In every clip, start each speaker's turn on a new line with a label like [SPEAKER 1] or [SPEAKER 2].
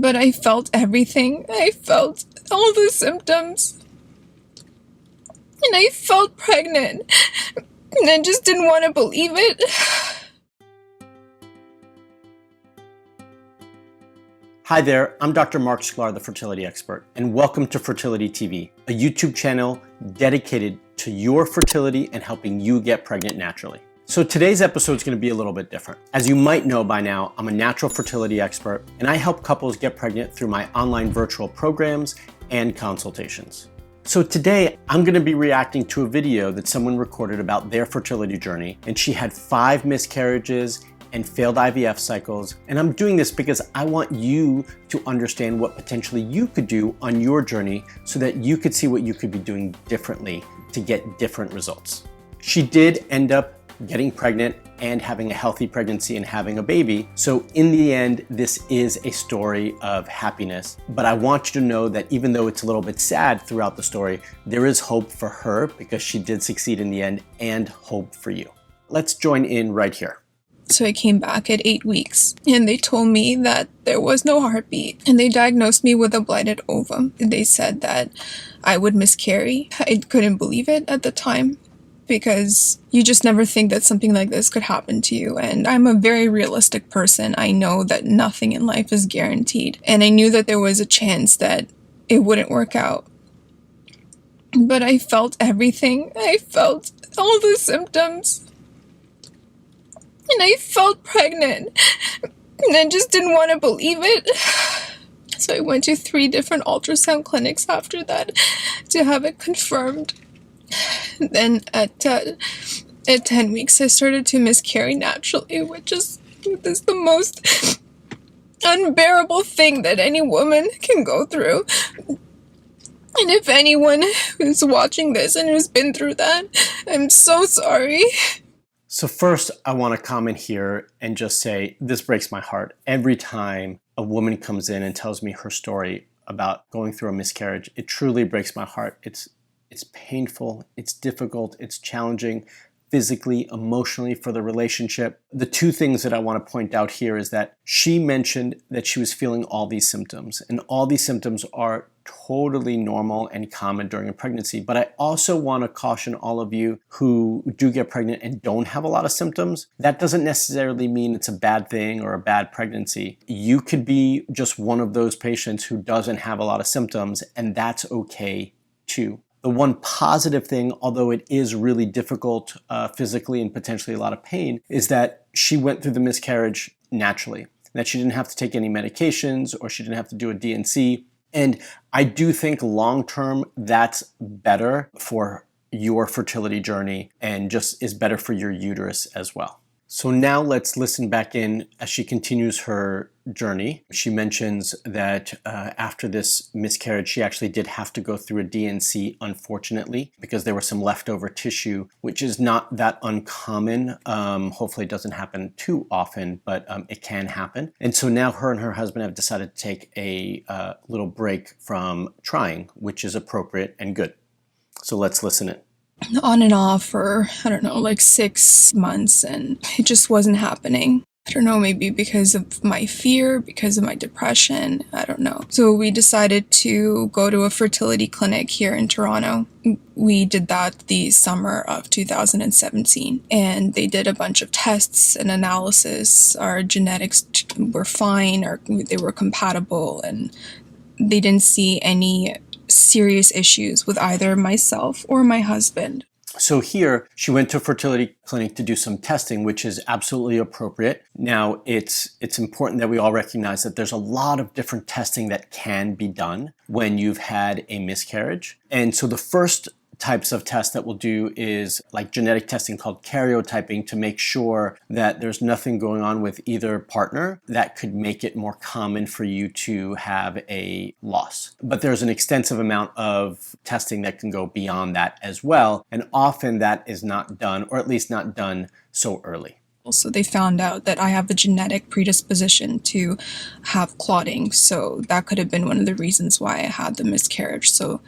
[SPEAKER 1] But I felt everything. I felt all the symptoms. And I felt pregnant. And I just didn't want to believe it.
[SPEAKER 2] Hi there, I'm Dr. Marc Sklar, the fertility expert, and welcome to Fertility TV, a YouTube channel dedicated to your fertility and helping you get pregnant naturally. So today's episode is going to be a little bit different. As you might know by now, I'm a natural fertility expert, and I help couples get pregnant through my online virtual programs and consultations. So today, I'm going to be reacting to a video that someone recorded about their fertility journey, and she had 5 miscarriages and failed IVF cycles. And I'm doing this because I want you to understand what potentially you could do on your journey so that you could see what you could be doing differently to get different results. She did end up getting pregnant and having a healthy pregnancy and having a baby. So in the end, this is a story of happiness. But I want you to know that even though it's a little bit sad throughout the story, there is hope for her because she did succeed in the end, and hope for you. Let's join in right here.
[SPEAKER 1] So I came back at 8 weeks and they told me that there was no heartbeat, and they diagnosed me with a blighted ovum. They said that I would miscarry. I couldn't believe it at the time because you just never think that something like this could happen to you. And I'm a very realistic person. I know that nothing in life is guaranteed. And I knew that there was a chance that it wouldn't work out. But I felt everything. I felt all the symptoms. And I felt pregnant, and I just didn't want to believe it. So I went to 3 different ultrasound clinics after that to have it confirmed. Then at 10 weeks, I started to miscarry naturally, which is the most unbearable thing that any woman can go through. And if anyone who's watching this and who's been through that, I'm so sorry.
[SPEAKER 2] So first, I want to comment here and just say this breaks my heart. Every time a woman comes in and tells me her story about going through a miscarriage, it truly breaks my heart. It's painful, it's difficult, it's challenging physically, emotionally for the relationship. The 2 things that I want to point out here is that she mentioned that she was feeling all these symptoms, and all these symptoms are totally normal and common during a pregnancy. But I also want to caution all of you who do get pregnant and don't have a lot of symptoms. That doesn't necessarily mean it's a bad thing or a bad pregnancy. You could be just one of those patients who doesn't have a lot of symptoms, and that's okay too. The one positive thing, although it is really difficult physically and potentially a lot of pain, is that she went through the miscarriage naturally, that she didn't have to take any medications or she didn't have to do a D&C. And I do think long-term that's better for your fertility journey and just is better for your uterus as well. So now let's listen back in as she continues her journey. She mentions that after this miscarriage, she actually did have to go through a D&C, unfortunately, because there was some leftover tissue, which is not that uncommon. Hopefully it doesn't happen too often, but it can happen. And so now her and her husband have decided to take a little break from trying, which is appropriate and good. So let's listen in.
[SPEAKER 1] On and off for, I don't know, like 6 months, and it just wasn't happening. I don't know, maybe because of my fear, because of my depression, I don't know. So we decided to go to a fertility clinic here in Toronto. We did that the summer of 2017, and they did a bunch of tests and analysis. Our genetics were fine, or they were compatible, and they didn't see any serious issues with either myself or my husband.
[SPEAKER 2] So here, she went to a fertility clinic to do some testing, which is absolutely appropriate. Now, it's important that we all recognize that there's a lot of different testing that can be done when you've had a miscarriage. And so the first types of tests that we'll do is like genetic testing called karyotyping to make sure that there's nothing going on with either partner that could make it more common for you to have a loss. But there's an extensive amount of testing that can go beyond that as well. And often that is not done, or at least not done so early.
[SPEAKER 1] Also, they found out that I have a genetic predisposition to have clotting. So that could have been one of the reasons why I had the miscarriage. So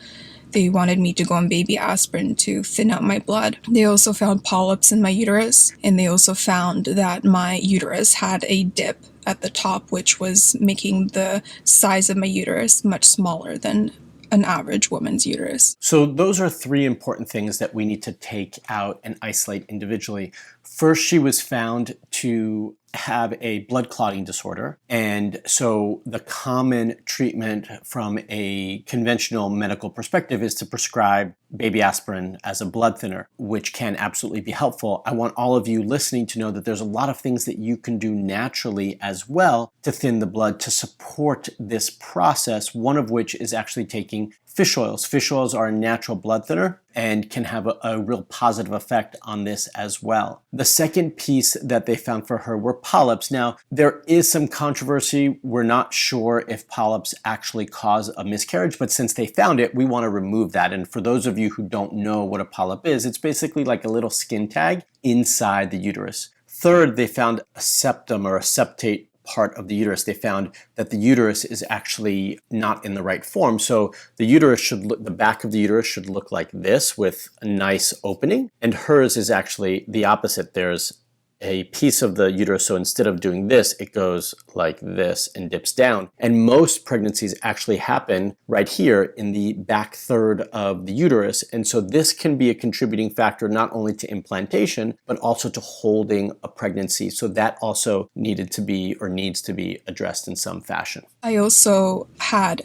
[SPEAKER 1] They wanted me to go on baby aspirin to thin out my blood. They also found polyps in my uterus, and they also found that my uterus had a dip at the top, which was making the size of my uterus much smaller than an average woman's uterus.
[SPEAKER 2] So those are three important things that we need to take out and isolate individually. First, she was found to have a blood clotting disorder. And so the common treatment from a conventional medical perspective is to prescribe baby aspirin as a blood thinner, which can absolutely be helpful. I want all of you listening to know that there's a lot of things that you can do naturally as well to thin the blood to support this process, one of which is actually taking fish oils. Fish oils are a natural blood thinner and can have a real positive effect on this as well. The second piece that they found for her were polyps. Now, there is some controversy. We're not sure if polyps actually cause a miscarriage, but since they found it, we want to remove that. And for those of you who don't know what a polyp is, it's basically like a little skin tag inside the uterus. Third, they found a septum or a septate part of the uterus. They found that the uterus is actually not in the right form. So the uterus should look, the back of the uterus should look like this with a nice opening. And hers is actually the opposite. There's a piece of the uterus. So instead of doing this, it goes like this and dips down. And most pregnancies actually happen right here in the back third of the uterus. And so this can be a contributing factor not only to implantation, but also to holding a pregnancy. So that also needed to be or needs to be addressed in some fashion.
[SPEAKER 1] I also had,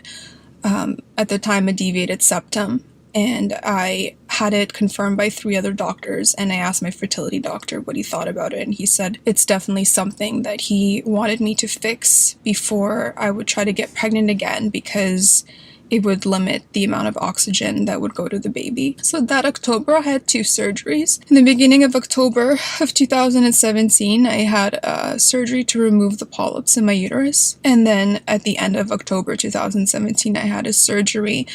[SPEAKER 1] at the time, a deviated septum. And I had it confirmed by 3 other doctors, and I asked my fertility doctor what he thought about it, and he said it's definitely something that he wanted me to fix before I would try to get pregnant again, because it would limit the amount of oxygen that would go to the baby. So that October, I had 2 surgeries. In the beginning of October of 2017, I had surgery to remove the polyps in my uterus. And then at the end of October 2017, I had a surgery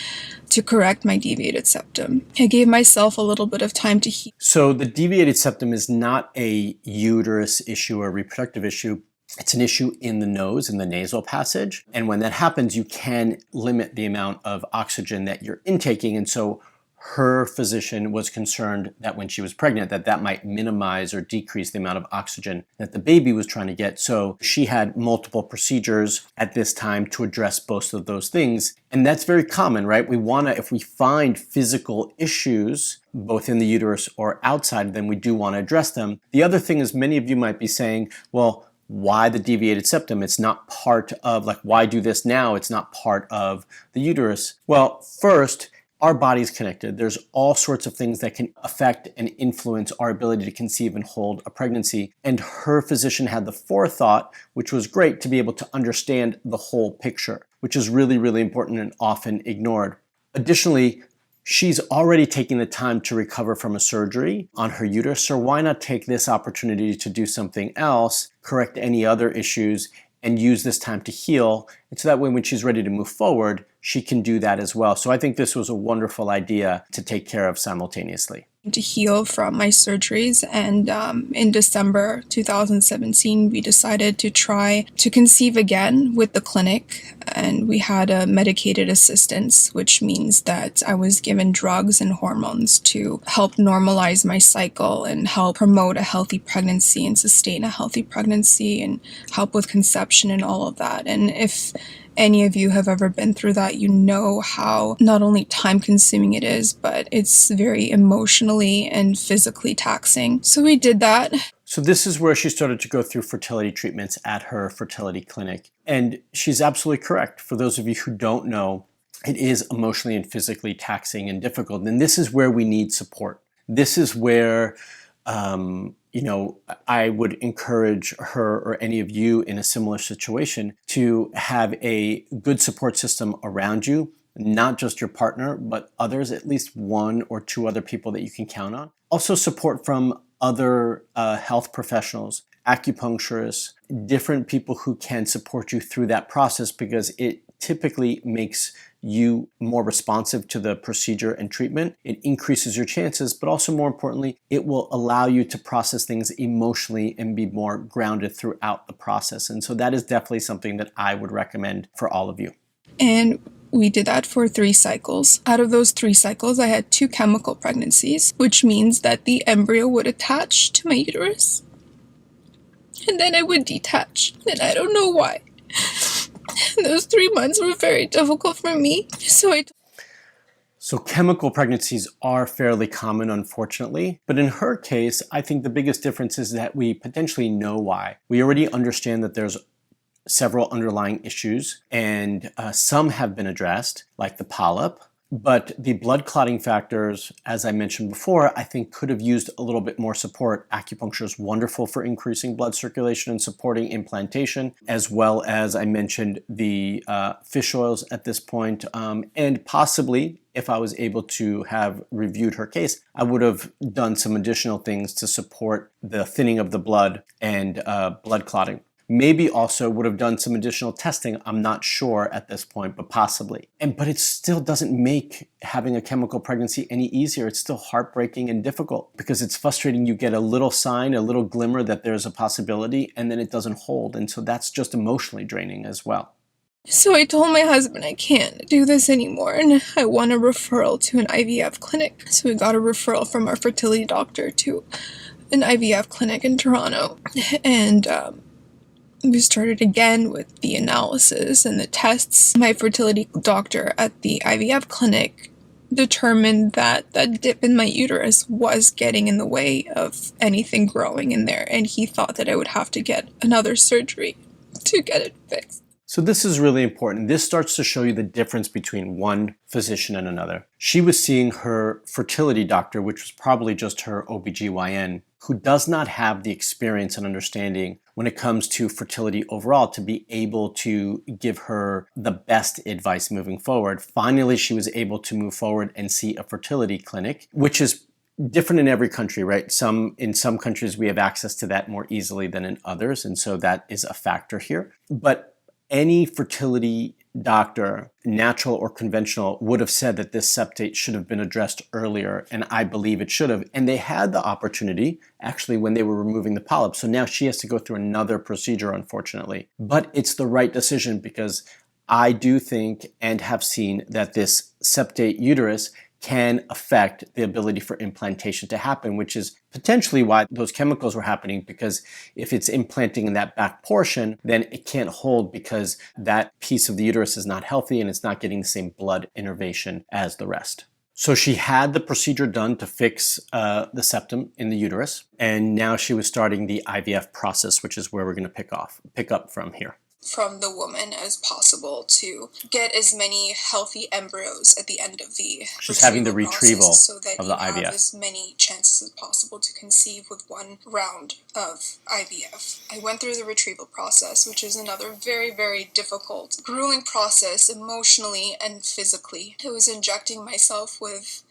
[SPEAKER 1] to correct my deviated septum. I gave myself a little bit of time to heal.
[SPEAKER 2] So the deviated septum is not a uterus issue or reproductive issue. It's an issue in the nose, in the nasal passage. And when that happens, you can limit the amount of oxygen that you're intaking. And so her physician was concerned that when she was pregnant, that might minimize or decrease the amount of oxygen that the baby was trying to get. So she had multiple procedures at this time to address both of those things. And that's very common, right? We want to, if we find physical issues, both in the uterus or outside, then we do want to address them. The other thing is, many of you might be saying, well, why the deviated septum? It's not part of, like, why do this now? It's not part of the uterus. Well, first, our body's connected. There's all sorts of things that can affect and influence our ability to conceive and hold a pregnancy. And her physician had the forethought, which was great, to be able to understand the whole picture, which is really, really important and often ignored. Additionally, she's already taking the time to recover from a surgery on her uterus, so why not take this opportunity to do something else, correct any other issues, and use this time to heal. And so that way, when she's ready to move forward, she can do that as well. So I think this was a wonderful idea to take care of simultaneously.
[SPEAKER 1] To heal from my surgeries, and in December 2017 we decided to try to conceive again with the clinic, and we had a medicated assistance, which means that I was given drugs and hormones to help normalize my cycle and help promote a healthy pregnancy and sustain a healthy pregnancy and help with conception and all of that. And if any of you have ever been through that, you know how not only time-consuming it is, but it's very emotionally and physically taxing. So we did that.
[SPEAKER 2] So this is where she started to go through fertility treatments at her fertility clinic. And she's absolutely correct. For those of you who don't know, it is emotionally and physically taxing and difficult. And this is where we need support. This is where I would encourage her or any of you in a similar situation to have a good support system around you, not just your partner, but others, at least 1 or 2 other people that you can count on. Also support from other health professionals, acupuncturists, different people who can support you through that process, because it typically makes you more responsive to the procedure and treatment. It increases your chances, but also more importantly, it will allow you to process things emotionally and be more grounded throughout the process. And so that is definitely something that I would recommend for all of you.
[SPEAKER 1] And We did that for 3 cycles. Out of those 3 cycles, I had 2 chemical pregnancies, which means that the embryo would attach to my uterus, and then it would detach, and I don't know why. And those 3 months were very difficult for me,
[SPEAKER 2] So chemical pregnancies are fairly common, unfortunately. But in her case, I think the biggest difference is that we potentially know why. We already understand that there's several underlying issues, and some have been addressed, like the polyp. But the blood clotting factors, as I mentioned before, I think could have used a little bit more support. Acupuncture is wonderful for increasing blood circulation and supporting implantation, as well as I mentioned the fish oils at this point. And possibly, if I was able to have reviewed her case, I would have done some additional things to support the thinning of the blood and blood clotting. Maybe also would have done some additional testing. I'm not sure at this point, but possibly. But it still doesn't make having a chemical pregnancy any easier. It's still heartbreaking and difficult because it's frustrating. You get a little sign, a little glimmer that there's a possibility, and then it doesn't hold. And so that's just emotionally draining as well.
[SPEAKER 1] So I told my husband I can't do this anymore and I want a referral to an IVF clinic. So we got a referral from our fertility doctor to an IVF clinic in Toronto. And we started again with the analysis and the tests. My fertility doctor at the IVF clinic determined that that dip in my uterus was getting in the way of anything growing in there, and he thought that I would have to get another surgery to get it fixed.
[SPEAKER 2] So this is really important. This starts to show you the difference between one physician and another. She was seeing her fertility doctor, which was probably just her OBGYN, who does not have the experience and understanding when it comes to fertility overall to be able to give her the best advice moving forward. Finally, she was able to move forward and see a fertility clinic, which is different in every country, right? In some countries, we have access to that more easily than in others, and so that is a factor here. But any fertility doctor, natural or conventional, would have said that this septate should have been addressed earlier, and I believe it should have. And they had the opportunity, actually, when they were removing the polyp. So now she has to go through another procedure, unfortunately. But it's the right decision because I do think and have seen that this septate uterus can affect the ability for implantation to happen, which is potentially why those chemicals were happening, because if it's implanting in that back portion, then it can't hold because that piece of the uterus is not healthy and it's not getting the same blood innervation as the rest. So she had the procedure done to fix the septum in the uterus, and now she was starting the IVF process, which is where we're going to pick up from here.
[SPEAKER 1] From the woman as possible to get as many healthy embryos at the end of the
[SPEAKER 2] She's having the retrieval
[SPEAKER 1] so that
[SPEAKER 2] of the
[SPEAKER 1] you
[SPEAKER 2] IVF.
[SPEAKER 1] have as many chances as possible to conceive with one round of IVF. I went through the retrieval process, which is another very, very difficult, grueling process emotionally and physically. I was injecting myself with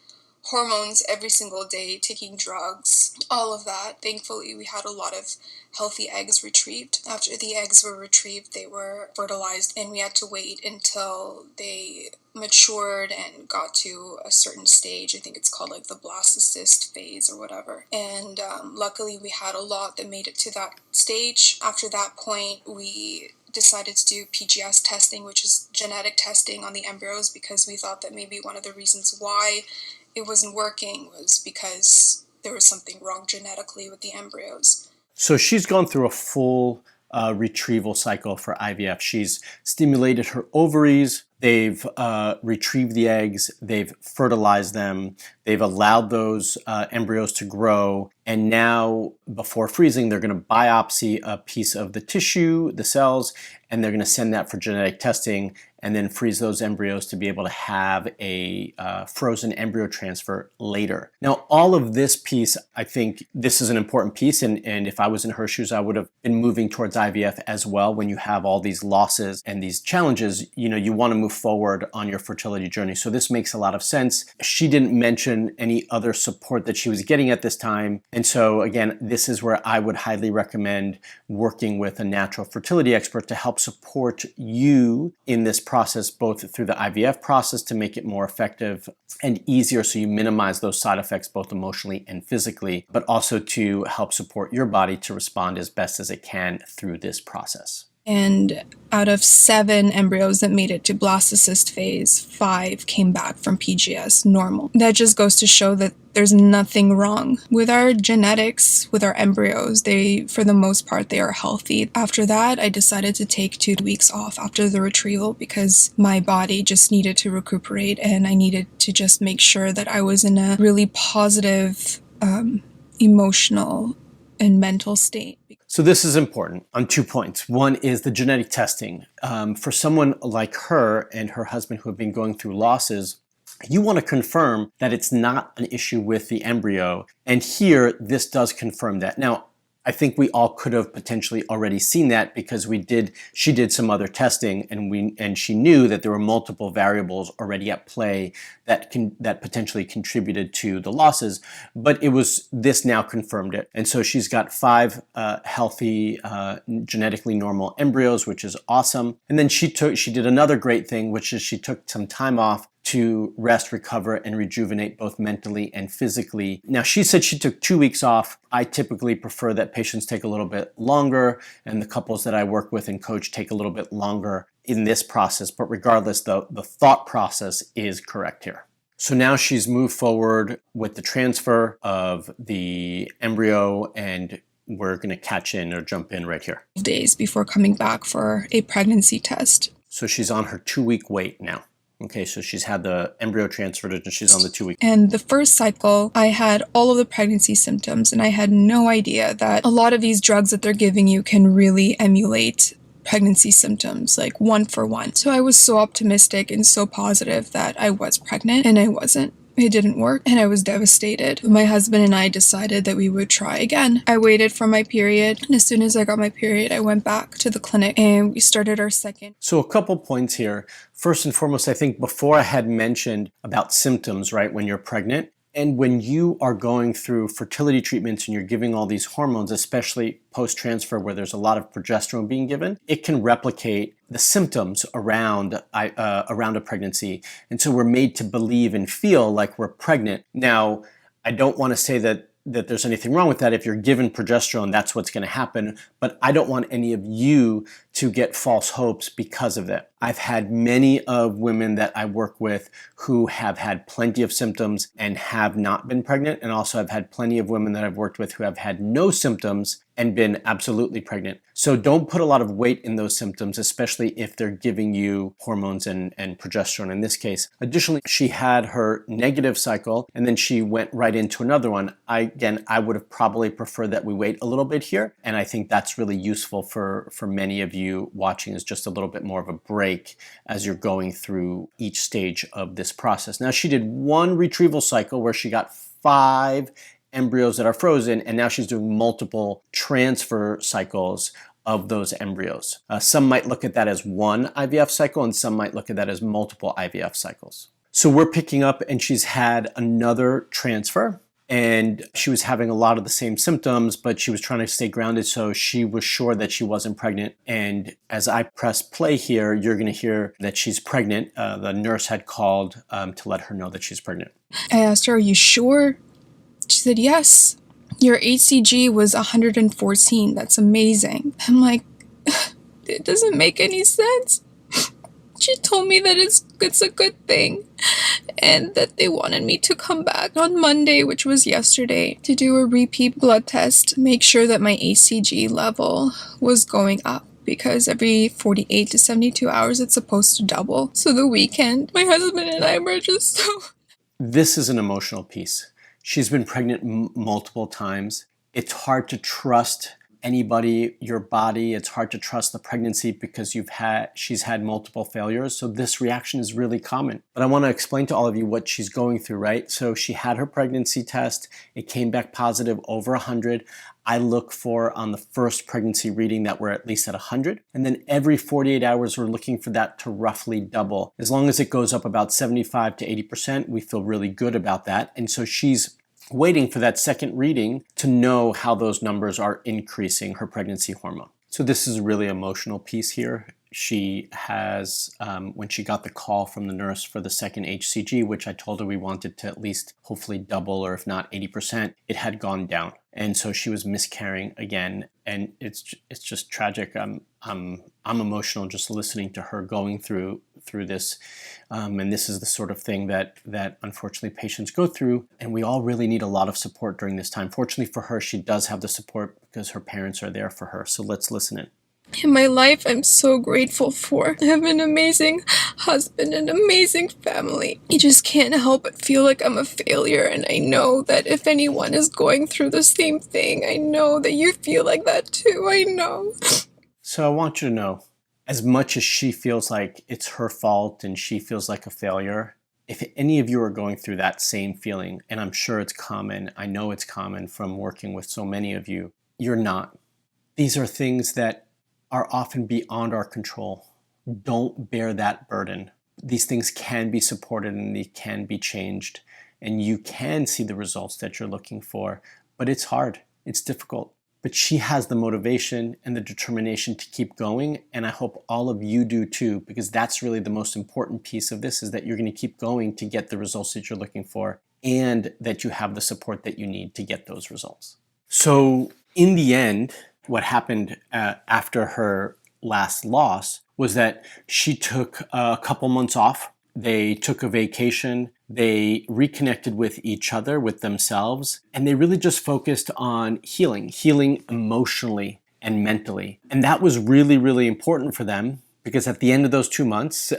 [SPEAKER 1] hormones every single day, taking drugs, all of that. Thankfully, we had a lot of healthy eggs retrieved. After the eggs were retrieved, they were fertilized, and we had to wait until they matured and got to a certain stage. I think it's called like the blastocyst phase or whatever. And luckily, we had a lot that made it to that stage. After that point, we decided to do PGS testing, which is genetic testing on the embryos, because we thought that maybe one of the reasons why it wasn't working was because there was something wrong genetically with the embryos.
[SPEAKER 2] So she's gone through a full retrieval cycle for IVF. She's stimulated her ovaries, they've retrieved the eggs, they've fertilized them, they've allowed those embryos to grow, and now before freezing they're going to biopsy a piece of the tissue, the cells, and they're going to send that for genetic testing and then freeze those embryos to be able to have a frozen embryo transfer later. Now, all of this piece, I think this is an important piece, and if I was in her shoes, I would have been moving towards IVF as well. When you have all these losses and these challenges, you want to move forward on your fertility journey. So this makes a lot of sense. She didn't mention any other support that she was getting at this time. And so again, this is where I would highly recommend working with a natural fertility expert to help support you in this process, both through the IVF process to make it more effective and easier so you minimize those side effects both emotionally and physically, but also to help support your body to respond as best as it can through this process.
[SPEAKER 1] And out of 7 embryos that made it to blastocyst phase, 5 came back from PGS normal. That just goes to show that there's nothing wrong with our genetics, with our embryos. They, for the most part, they are healthy. After that, I decided to take 2 weeks off after the retrieval because my body just needed to recuperate, and I needed to just make sure that I was in a really positive emotional and mental state.
[SPEAKER 2] So this is important on 2 points. One is the genetic testing. For someone like her and her husband who have been going through losses, you want to confirm that it's not an issue with the embryo. And here, this does confirm that. Now, I think we all could have potentially already seen that because she did some other testing, and she knew that there were multiple variables already at play that potentially contributed to the losses. But this now confirmed it, and so she's got 5 healthy, genetically normal embryos, which is awesome. And then she did another great thing, which is she took some time off to rest, recover, and rejuvenate both mentally and physically. Now, she said she took 2 weeks off. I typically prefer that patients take a little bit longer, and the couples that I work with and coach take a little bit longer in this process. But regardless, the thought process is correct here. So now she's moved forward with the transfer of the embryo, and we're going to catch in or jump in right here.
[SPEAKER 1] Days before coming back for a pregnancy test.
[SPEAKER 2] So she's on her 2-week wait now. Okay, so she's had the embryo transferred and she's on the 2-week.
[SPEAKER 1] And the first cycle, I had all of the pregnancy symptoms, and I had no idea that a lot of these drugs that they're giving you can really emulate pregnancy symptoms, like 1 for 1. So I was so optimistic and so positive that I was pregnant, and I wasn't. It didn't work, and I was devastated. My husband and I decided that we would try again. I waited for my period, and as soon as I got my period, I went back to the clinic and we started our second.
[SPEAKER 2] So a couple points here. First and foremost, I think before I had mentioned about symptoms, right, when you're pregnant, and when you are going through fertility treatments and you're giving all these hormones, especially post-transfer where there's a lot of progesterone being given, it can replicate the symptoms around a pregnancy. And so we're made to believe and feel like we're pregnant. Now, I don't want to say that there's anything wrong with that. If you're given progesterone, that's what's going to happen. But I don't want any of you to get false hopes because of that. I've had many of women that I work with who have had plenty of symptoms and have not been pregnant. And also I've had plenty of women that I've worked with who have had no symptoms and been absolutely pregnant. So don't put a lot of weight in those symptoms, especially if they're giving you hormones and progesterone in this case. Additionally, she had her negative cycle and then she went right into another one. I would have probably preferred that we wait a little bit here. And I think that's really useful for many of you watching, is just a little bit more of a break as you're going through each stage of this process. Now, she did 1 retrieval cycle where she got 5 embryos that are frozen, and now she's doing multiple transfer cycles of those embryos. Some might look at that as 1 IVF cycle, and some might look at that as multiple IVF cycles. So we're picking up, and she's had another transfer, and she was having a lot of the same symptoms, but she was trying to stay grounded, so she was sure that she wasn't pregnant. And as I press play here, you're going to hear that she's pregnant. The nurse had called to let her know that she's pregnant.
[SPEAKER 1] I asked her, "Are you sure?" She said, "Yes. Your HCG was 114. That's amazing." I'm like, it doesn't make any sense. She told me that it's a good thing and that they wanted me to come back on Monday, which was yesterday, to do a repeat blood test, make sure that my HCG level was going up, because every 48 to 72 hours it's supposed to double. So the weekend, my husband and I were just so...
[SPEAKER 2] This is an emotional piece. She's been pregnant multiple times. It's hard to trust anybody, your body. It's hard to trust the pregnancy because she's had multiple failures. So this reaction is really common. But I want to explain to all of you what she's going through, right? So she had her pregnancy test. It came back positive over 100. I look for on the first pregnancy reading that we're at least at 100. And then every 48 hours, we're looking for that to roughly double. As long as it goes up about 75 to 80%, we feel really good about that. And so she's waiting for that second reading to know how those numbers are increasing her pregnancy hormone. So this is a really emotional piece here. She has, when she got the call from the nurse for the second HCG, which I told her we wanted to at least hopefully double, or if not 80%, it had gone down. And so she was miscarrying again. And it's just tragic. I'm emotional just listening to her going through this. And this is the sort of thing that unfortunately patients go through. And we all really need a lot of support during this time. Fortunately for her, she does have the support because her parents are there for her. So let's listen in.
[SPEAKER 1] In my life, I'm so grateful for. I have an amazing husband and amazing family. I just can't help but feel like I'm a failure, and I know that if anyone is going through the same thing, I know that you feel like that too. I know.
[SPEAKER 2] So I want you to know, as much as she feels like it's her fault and she feels like a failure, if any of you are going through that same feeling, and I'm sure it's common, I know it's common from working with so many of you, you're not. These are things that are often beyond our control. Don't bear that burden. These things can be supported and they can be changed, and you can see the results that you're looking for, but it's hard, it's difficult. But she has the motivation and the determination to keep going, and I hope all of you do too, because that's really the most important piece of this, is that you're going to keep going to get the results that you're looking for, and that you have the support that you need to get those results. So in the end, what happened after her last loss was that she took a couple months off. They took a vacation. They reconnected with each other, with themselves, and they really just focused on healing emotionally and mentally. And that was really, really important for them, because at the end of those 2 months,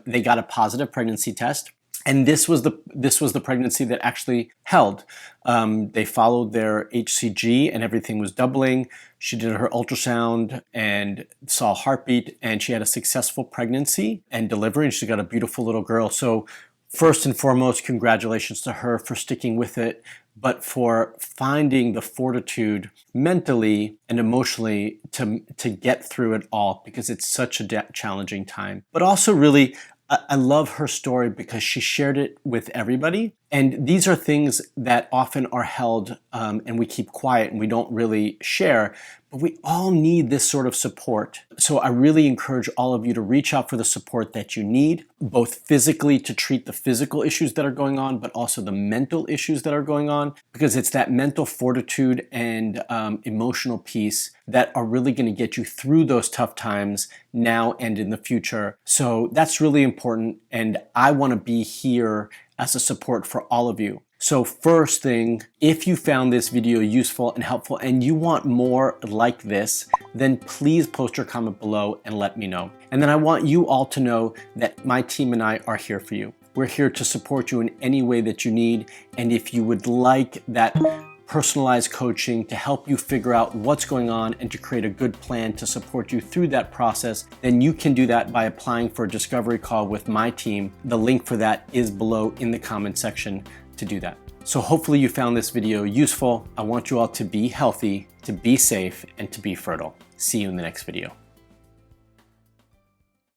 [SPEAKER 2] they got a positive pregnancy test. And this was the pregnancy that actually held. They followed their HCG and everything was doubling. She did her ultrasound and saw a heartbeat, and she had a successful pregnancy and delivery, and she got a beautiful little girl. So first and foremost, congratulations to her for sticking with it, but for finding the fortitude mentally and emotionally to get through it all, because it's such a challenging time. But also really, I love her story because she shared it with everybody. And these are things that often are held and we keep quiet and we don't really share, but we all need this sort of support. So I really encourage all of you to reach out for the support that you need, both physically to treat the physical issues that are going on, but also the mental issues that are going on, because it's that mental fortitude and emotional piece that are really going to get you through those tough times now and in the future. So that's really important, and I want to be here as a support for all of you. So first thing, if you found this video useful and helpful and you want more like this, then please post your comment below and let me know. And then I want you all to know that my team and I are here for you. We're here to support you in any way that you need. And if you would like that personalized coaching to help you figure out what's going on and to create a good plan to support you through that process, then you can do that by applying for a discovery call with my team. The link for that is below in the comment section to do that. So hopefully you found this video useful. I want you all to be healthy, to be safe, and to be fertile. See you in the next video.